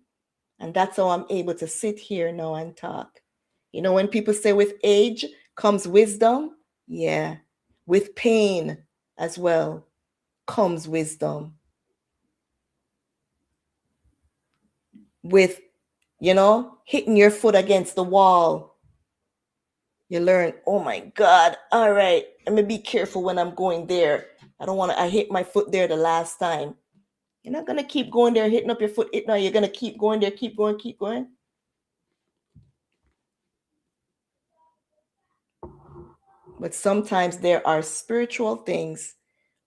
And that's how I'm able to sit here now and talk. You know, when people say with age comes wisdom, yeah, with pain as well comes wisdom. With, you know, hitting your foot against the wall, you learn, oh my God, all right, let me be careful when I'm going there. I hit my foot there the last time. You're not going to keep going there, hitting up your foot. No, you're going to keep going there, keep going, keep going. But sometimes there are spiritual things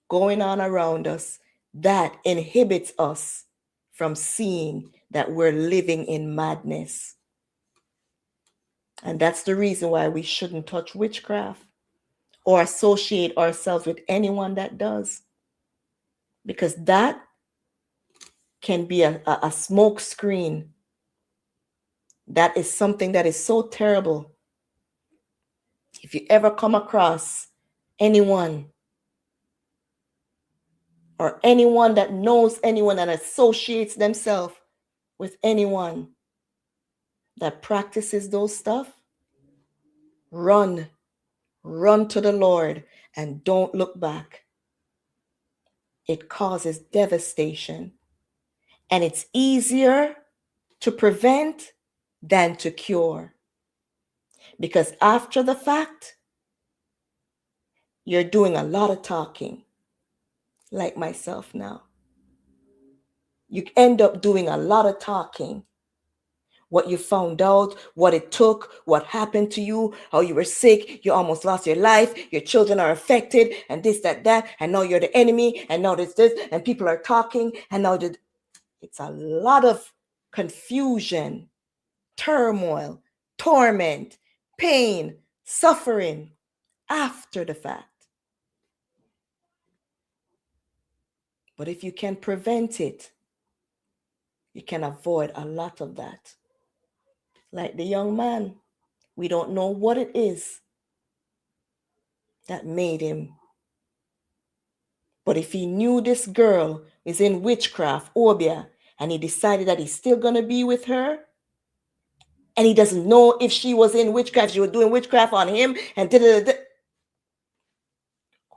going on around us that inhibits us from seeing that we're living in madness. And that's the reason why we shouldn't touch witchcraft or associate ourselves with anyone that does. Because that can be a smoke screen. That is something that is so terrible. If you ever come across anyone or anyone that knows anyone and associates themselves with anyone that practices those stuff, run to the Lord and don't look back. It causes devastation, and it's easier to prevent than to cure, because after the fact, you're doing a lot of talking, like myself now. You end up doing a lot of talking. What you found out, what it took, what happened to you, how you were sick, you almost lost your life, your children are affected, and this, that, and now you're the enemy, and now there's this, and people are talking, and now it's a lot of confusion, turmoil, torment, pain, suffering after the fact. But if you can prevent it, you can avoid a lot of that. Like the young man, we don't know what it is that made him. But if he knew this girl is in witchcraft, Obia, and he decided that he's still going to be with her, and he doesn't know if she was in witchcraft, she was doing witchcraft on him, and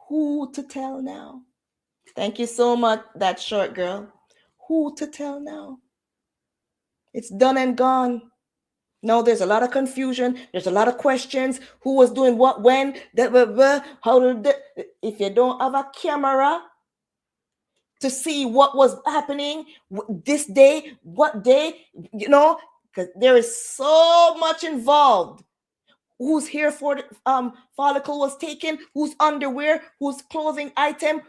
who to tell now? Thank you so much, that short girl. Who to tell now? It's done and gone. No, there's a lot of confusion. There's a lot of questions. Who was doing what, when, how did if you don't have a camera to see what was happening this day, what day, you know, because there is so much involved. Whose hair for follicle was taken, whose underwear, whose clothing item,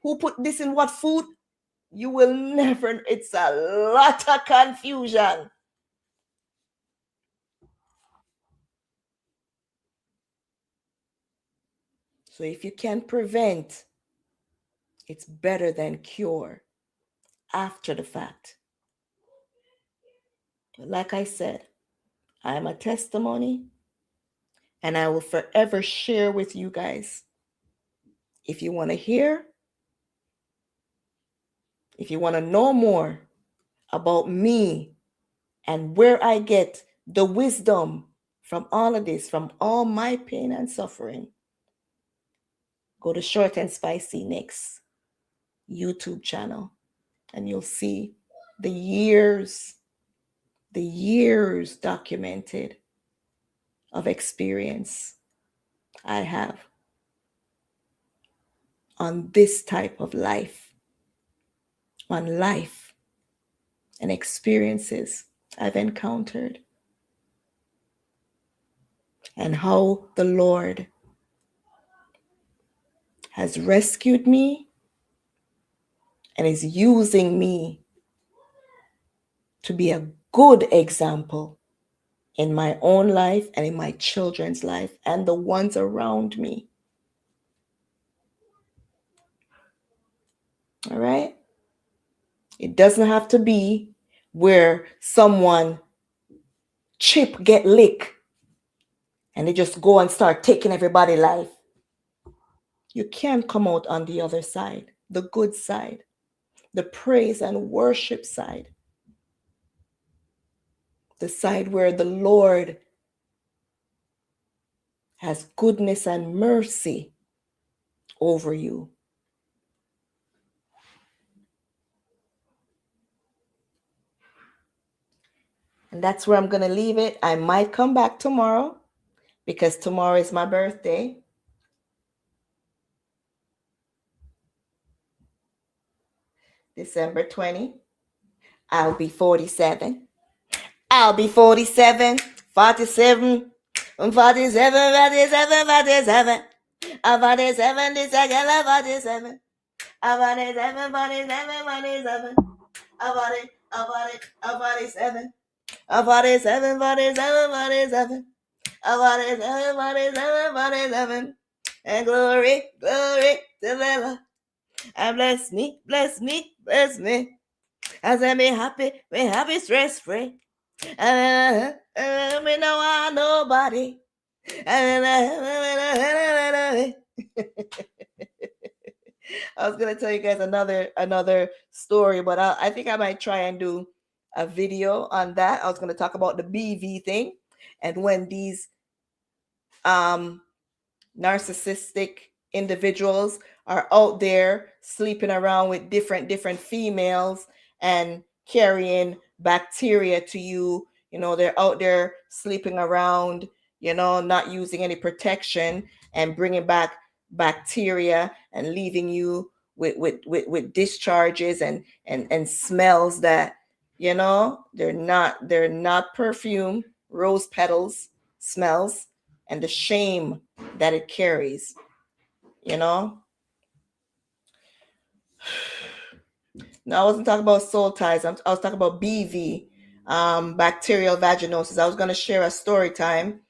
who put this in what food. You will never, it's a lot of confusion. So if you can prevent, it's better than cure after the fact. But like I said, I am a testimony, and I will forever share with you guys. If you want to hear, if you want to know more about me and where I get the wisdom from all of this, from all my pain and suffering, go to ShortnSpicy Nikks YouTube channel, and you'll see the years documented of experience I have on this type of life, on life and experiences I've encountered, and how the Lord has rescued me and is using me to be a good example in my own life and in my children's life and the ones around me. All right? It doesn't have to be where someone chip get lick and they just go and start taking everybody's life. You can come out on the other side, the good side, the praise and worship side, the side where the Lord has goodness and mercy over you. And that's where I'm going to leave it. I might come back tomorrow because tomorrow is my birthday. December 20. I'll be 47. I'll be 47, 47, 47, 47, 47. I'm 47, this I get 47. I'm 47, 47, 47. I'm 47. I'm 47, 47, 47. I'm 47, 47, 47. And glory, glory to the Lord. And bless me, bless me, bless me. I said, be happy, stress free. Me no want nobody. I was gonna tell you guys another story, but I think I might try and do a video on that. I was gonna talk about the BV thing, and when these narcissistic individuals are out there sleeping around with different females and carrying bacteria to you. You know, they're out there sleeping around, you know, not using any protection and bringing back bacteria and leaving you with discharges and smells that, you know, they're not perfume, rose petals smells, and the shame that it carries, you know. No, I wasn't talking about soul ties. I was talking about BV, bacterial vaginosis. I was going to share a story time,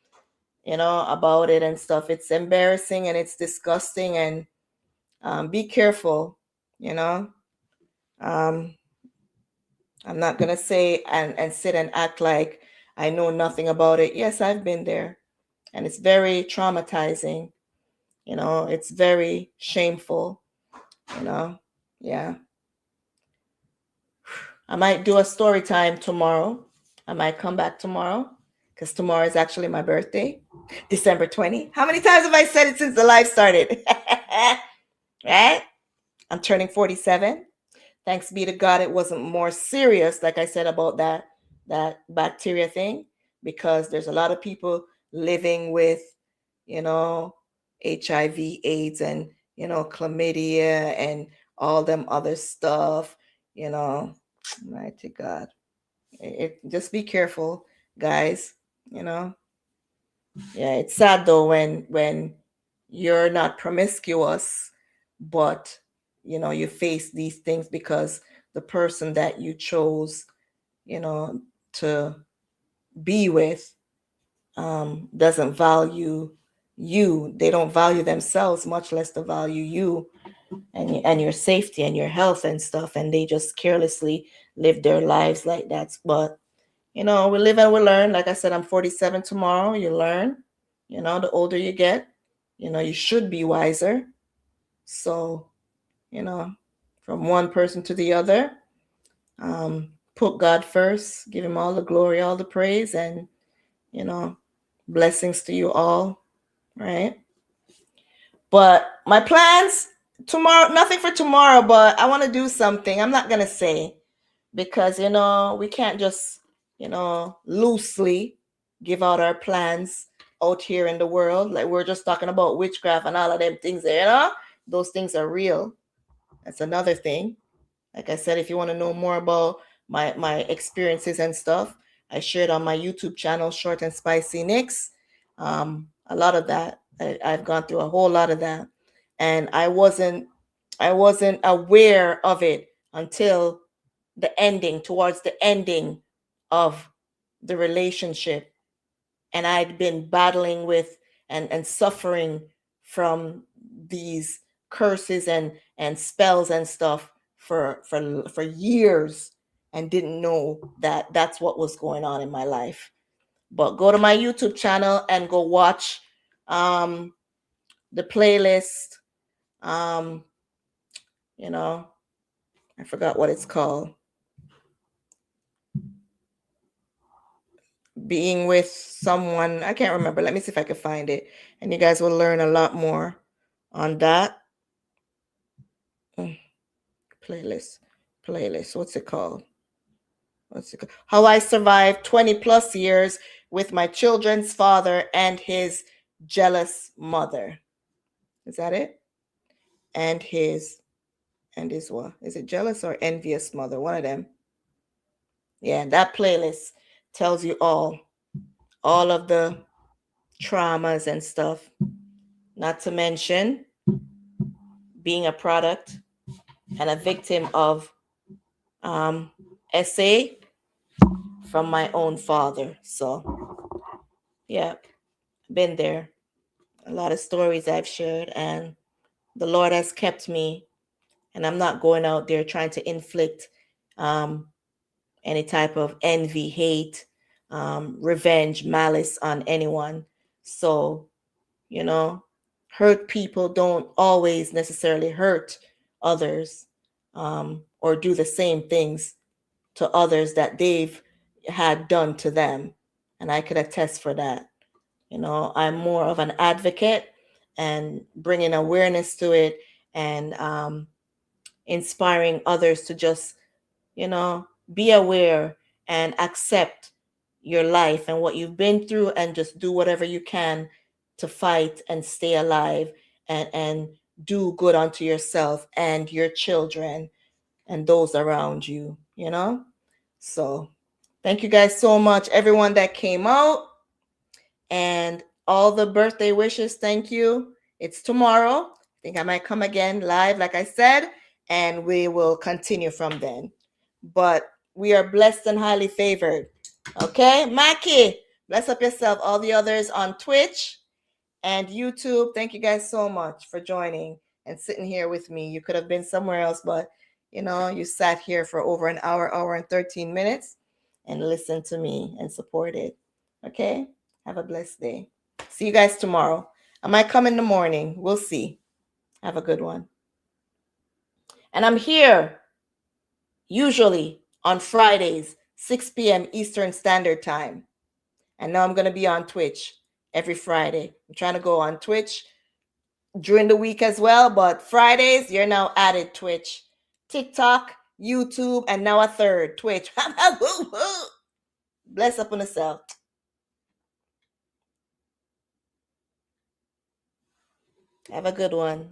you know, about it and stuff. It's embarrassing and it's disgusting, and be careful, you know. I'm not going to say and sit and act like I know nothing about it. Yes, I've been there, and it's very traumatizing. You know, it's very shameful, you know. Yeah. I might do a story time tomorrow. I might come back tomorrow because tomorrow is actually my birthday, December 20. How many times have I said it since the live started? Right? I'm turning 47. Thanks be to God, it wasn't more serious, like I said, about that bacteria thing, because there's a lot of people living with, you know, HIV, AIDS, and, you know, chlamydia and all them other stuff, you know. Mighty God. Just be careful, guys, you know. Yeah, it's sad though when you're not promiscuous, but you know, you face these things because the person that you chose, you know, to be with doesn't value you. They don't value themselves, much less to value you and your safety and your health and stuff, and they just carelessly live their lives like that. But you know, we live and we learn. Like I said, I'm 47 tomorrow. You learn, you know, the older you get, you know, you should be wiser. So, you know, from one person to the other, put God first, give him all the glory, all the praise, and, you know, blessings to you all, right? But my plans tomorrow, nothing for tomorrow, but I want to do something. I'm not going to say, because, you know, we can't just, you know, loosely give out our plans out here in the world. Like we're just talking about witchcraft and all of them things there, you know, those things are real. That's another thing. Like I said, if you want to know more about my experiences and stuff, I shared on my YouTube channel, ShortnSpicy Nikks. A lot of that. I've gone through a whole lot of that. And I wasn't aware of it until towards the ending of the relationship. And I'd been battling with and suffering from these curses and spells and stuff for years and didn't know that that's what was going on in my life. But go to my YouTube channel and go watch the playlist. You know, I forgot what it's called. Being with someone, I can't remember. Let me see if I can find it, and you guys will learn a lot more on that. Playlist. What's it called? How I survived 20 plus years with my children's father and his jealous mother. Is that it? And his what? Is it jealous or envious mother? One of them. Yeah, that playlist tells you all of the traumas and stuff. Not to mention being a product and a victim of SA from my own father. So, yeah, been there. A lot of stories I've shared, and the Lord has kept me, and I'm not going out there trying to inflict any type of envy, hate, revenge, malice on anyone. So, you know, hurt people don't always necessarily hurt others, or do the same things to others that they've had done to them. And I could attest for that. You know, I'm more of an advocate and bringing awareness to it, and inspiring others to just, you know, be aware and accept your life and what you've been through, and just do whatever you can to fight and stay alive, and do good unto yourself and your children and those around you, you know? So thank you guys so much, everyone that came out, and all the birthday wishes. Thank you. It's tomorrow. I think I might come again live, like I said, and we will continue from then. But we are blessed and highly favored. Okay, Mackie, bless up yourself. All the others on Twitch and YouTube, thank you guys so much for joining and sitting here with me. You could have been somewhere else, but you know, you sat here for over an hour and 13 minutes and listened to me and supported. Okay, have a blessed day. See you guys tomorrow. I might come in the morning. We'll see. Have a good one. And I'm here usually on Fridays, 6 p.m. Eastern Standard Time. And now I'm going to be on Twitch every Friday. I'm trying to go on Twitch during the week as well, but Fridays, you're now added Twitch, TikTok, YouTube, and now a third, Twitch. Bless up on yourself. Have a good one.